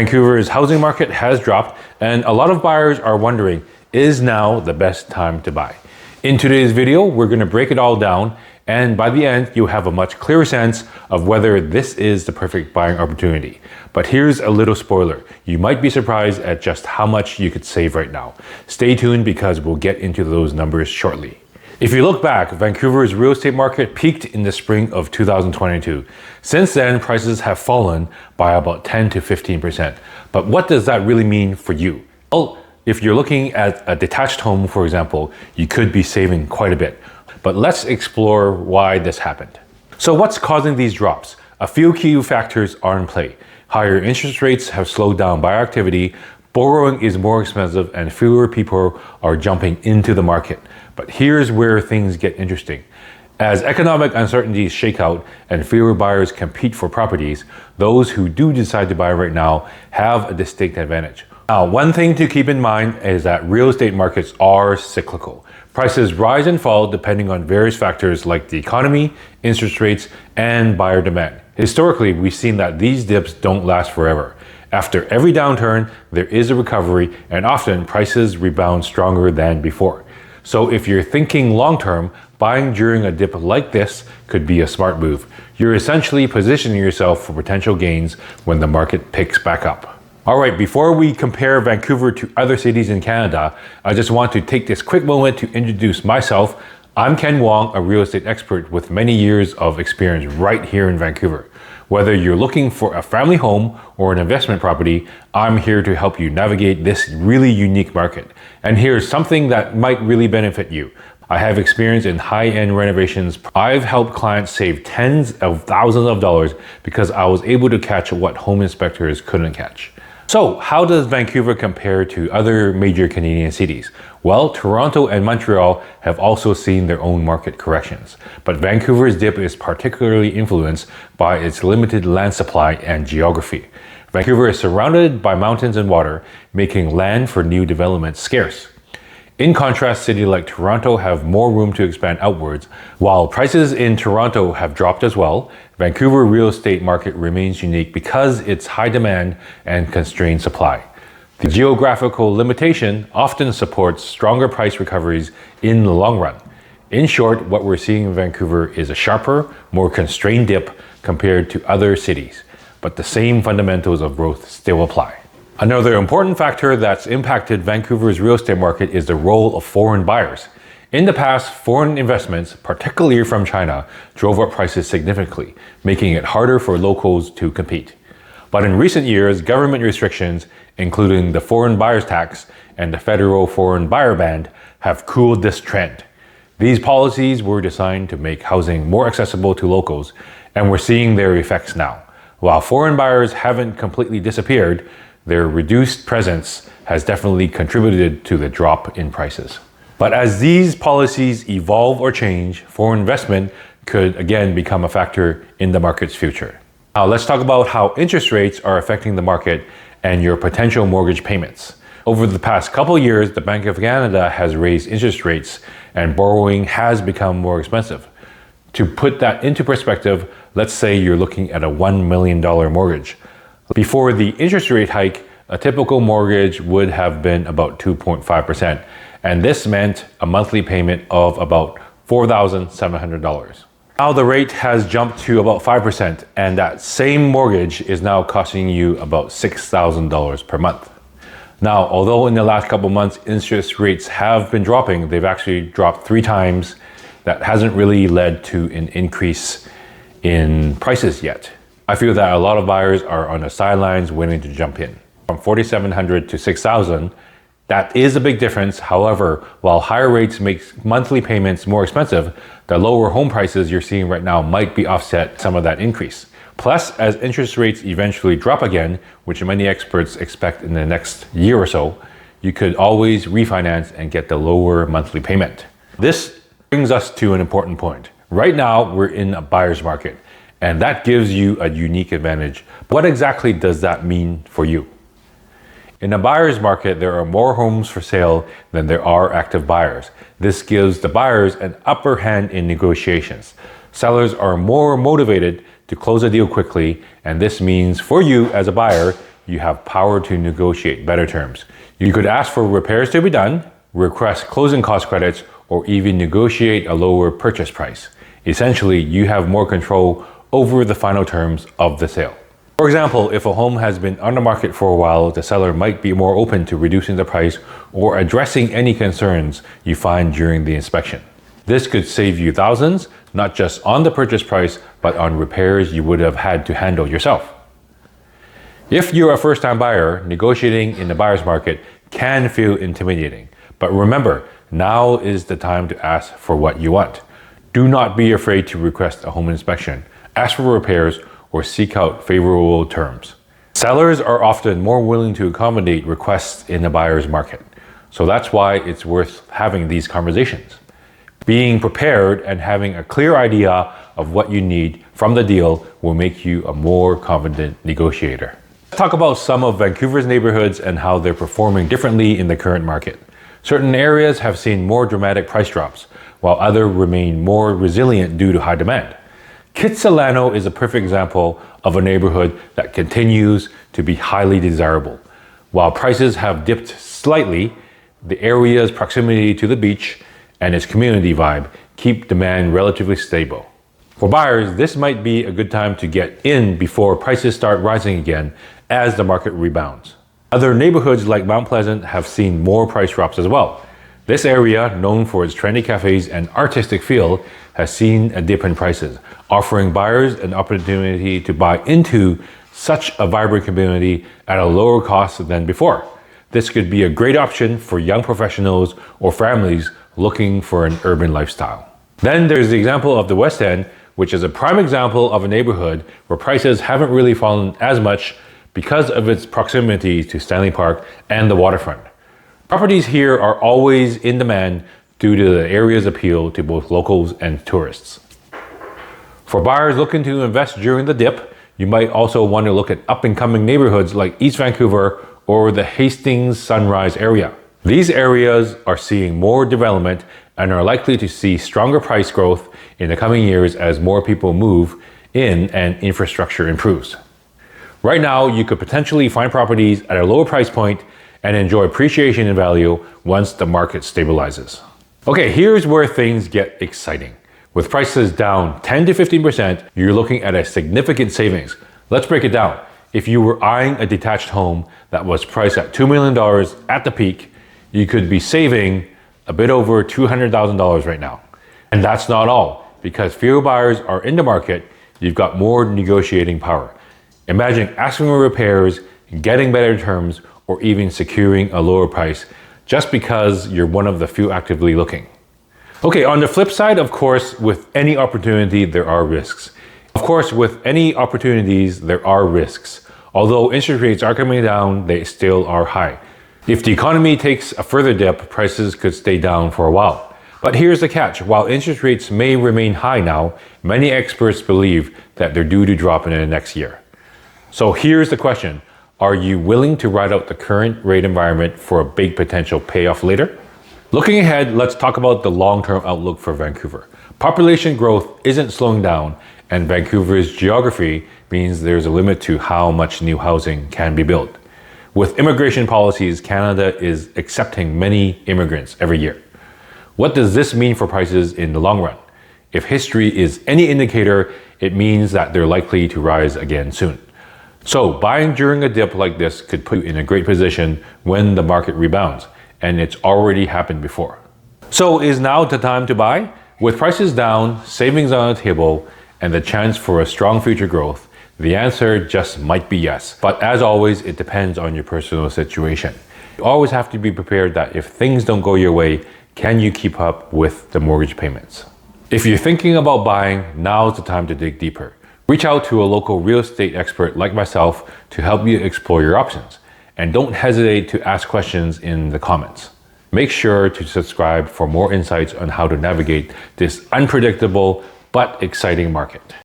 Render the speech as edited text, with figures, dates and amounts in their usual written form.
Vancouver's housing market has dropped, and a lot of buyers are wondering, is now the best time to buy? In today's video, we're going to break it all down, and by the end, you'll have a much clearer sense of whether this is the perfect buying opportunity. But here's a little spoiler. You might be surprised at just how much you could save right now. Stay tuned because we'll get into those numbers shortly. If you look back, Vancouver's real estate market peaked in the spring of 2022. Since then, prices have fallen by about 10 to 15%. But what does that really mean for you? Well, if you're looking at a detached home, for example, you could be saving quite a bit. But let's explore why this happened. So what's causing these drops? A few key factors are in play. Higher interest rates have slowed down buyer activity, borrowing is more expensive, and fewer people are jumping into the market. But here's where things get interesting. As economic uncertainties shake out and fewer buyers compete for properties, those who do decide to buy right now have a distinct advantage. Now, one thing to keep in mind is that real estate markets are cyclical. Prices rise and fall depending on various factors like the economy, interest rates, and buyer demand. Historically, we've seen that these dips don't last forever. After every downturn, there is a recovery, and often prices rebound stronger than before. So if you're thinking long-term, buying during a dip like this could be a smart move. You're essentially positioning yourself for potential gains when the market picks back up. All right, before we compare Vancouver to other cities in Canada, I just want to take this quick moment to introduce myself. I'm Ken Wong, a real estate expert with many years of experience right here in Vancouver. Whether you're looking for a family home or an investment property, I'm here to help you navigate this really unique market. And here's something that might really benefit you. I have experience in high-end renovations. I've helped clients save tens of thousands of dollars because I was able to catch what home inspectors couldn't catch. So how does Vancouver compare to other major Canadian cities? Well, Toronto and Montreal have also seen their own market corrections, but Vancouver's dip is particularly influenced by its limited land supply and geography. Vancouver is surrounded by mountains and water, making land for new developments scarce. In contrast, cities like Toronto have more room to expand outwards. While prices in Toronto have dropped as well, Vancouver real estate market remains unique because its high demand and constrained supply. The geographical limitation often supports stronger price recoveries in the long run. In short, what we're seeing in Vancouver is a sharper, more constrained dip compared to other cities, but the same fundamentals of growth still apply. Another important factor that's impacted Vancouver's real estate market is the role of foreign buyers. In the past, foreign investments, particularly from China, drove up prices significantly, making it harder for locals to compete. But in recent years, government restrictions, including the foreign buyers tax and the federal foreign buyer ban, have cooled this trend. These policies were designed to make housing more accessible to locals, and we're seeing their effects now. While foreign buyers haven't completely disappeared, their reduced presence has definitely contributed to the drop in prices. But as these policies evolve or change, foreign investment could again become a factor in the market's future. Now let's talk about how interest rates are affecting the market and your potential mortgage payments. Over the past couple of years, the Bank of Canada has raised interest rates and borrowing has become more expensive. To put that into perspective, let's say you're looking at a $1 million mortgage. Before the interest rate hike, a typical mortgage would have been about 2.5%, and this meant a monthly payment of about $4,700. Now the rate has jumped to about 5%, and that same mortgage is now costing you about $6,000 per month. Now, although in the last couple months interest rates have been dropping, they've actually dropped 3 times. That hasn't really led to an increase in prices yet. I feel that a lot of buyers are on the sidelines waiting to jump in. From $4,700 to $6,000, that is a big difference. However, while higher rates make monthly payments more expensive, the lower home prices you're seeing right now might be offset some of that increase. Plus, as interest rates eventually drop again, which many experts expect in the next year or so, you could always refinance and get the lower monthly payment. This brings us to an important point. Right now, we're in a buyer's market, and that gives you a unique advantage. What exactly does that mean for you? In a buyer's market, there are more homes for sale than there are active buyers. This gives the buyers an upper hand in negotiations. Sellers are more motivated to close a deal quickly, and this means for you as a buyer, you have power to negotiate better terms. You could ask for repairs to be done, request closing cost credits, or even negotiate a lower purchase price. Essentially, you have more control over the final terms of the sale. For example, if a home has been on the market for a while, the seller might be more open to reducing the price or addressing any concerns you find during the inspection. This could save you thousands, not just on the purchase price, but on repairs you would have had to handle yourself. If you're a first-time buyer, negotiating in the buyer's market can feel intimidating. But remember, now is the time to ask for what you want. Do not be afraid to request a home inspection, ask for repairs, or seek out favorable terms. Sellers are often more willing to accommodate requests in the buyer's market. So that's why it's worth having these conversations. Being prepared and having a clear idea of what you need from the deal will make you a more confident negotiator. Let's talk about some of Vancouver's neighborhoods and how they're performing differently in the current market. Certain areas have seen more dramatic price drops, while others remain more resilient due to high demand. Kitsilano is a perfect example of a neighborhood that continues to be highly desirable. While prices have dipped slightly, the area's proximity to the beach and its community vibe keep demand relatively stable. For buyers, this might be a good time to get in before prices start rising again as the market rebounds. Other neighborhoods like Mount Pleasant have seen more price drops as well. This area, known for its trendy cafes and artistic feel, has seen a dip in prices, offering buyers an opportunity to buy into such a vibrant community at a lower cost than before. This could be a great option for young professionals or families looking for an urban lifestyle. Then there's the example of the West End, which is a prime example of a neighborhood where prices haven't really fallen as much because of its proximity to Stanley Park and the waterfront. Properties here are always in demand due to the area's appeal to both locals and tourists. For buyers looking to invest during the dip, you might also want to look at up-and-coming neighborhoods like East Vancouver or the Hastings-Sunrise area. These areas are seeing more development and are likely to see stronger price growth in the coming years as more people move in and infrastructure improves. Right now, you could potentially find properties at a lower price point and enjoy appreciation in value once the market stabilizes. Okay, here's where things get exciting. With prices down 10 to 15%, you're looking at a significant savings. Let's break it down. If you were eyeing a detached home that was priced at $2 million at the peak, you could be saving a bit over $200,000 right now. And that's not all. Because fewer buyers are in the market, you've got more negotiating power. Imagine asking for repairs, getting better terms, or even securing a lower price just because you're one of the few actively looking. Okay, on the flip side, of course, with any opportunity, there are risks. Of course, with any opportunities, there are risks. Although interest rates are coming down, they still are high. If the economy takes a further dip, prices could stay down for a while. But here's the catch. While interest rates may remain high now, many experts believe that they're due to drop in the next year. So here's the question. Are you willing to ride out the current rate environment for a big potential payoff later? Looking ahead, let's talk about the long-term outlook for Vancouver. Population growth isn't slowing down, and Vancouver's geography means there's a limit to how much new housing can be built. With immigration policies, Canada is accepting many immigrants every year. What does this mean for prices in the long run? If history is any indicator, it means that they're likely to rise again soon. So buying during a dip like this could put you in a great position when the market rebounds, and it's already happened before. So is now the time to buy? With prices down, savings on the table, and the chance for a strong future growth, the answer just might be yes. But as always, it depends on your personal situation. You always have to be prepared that if things don't go your way, can you keep up with the mortgage payments? If you're thinking about buying, now's the time to dig deeper. Reach out to a local real estate expert like myself to help you explore your options. And don't hesitate to ask questions in the comments. Make sure to subscribe for more insights on how to navigate this unpredictable but exciting market.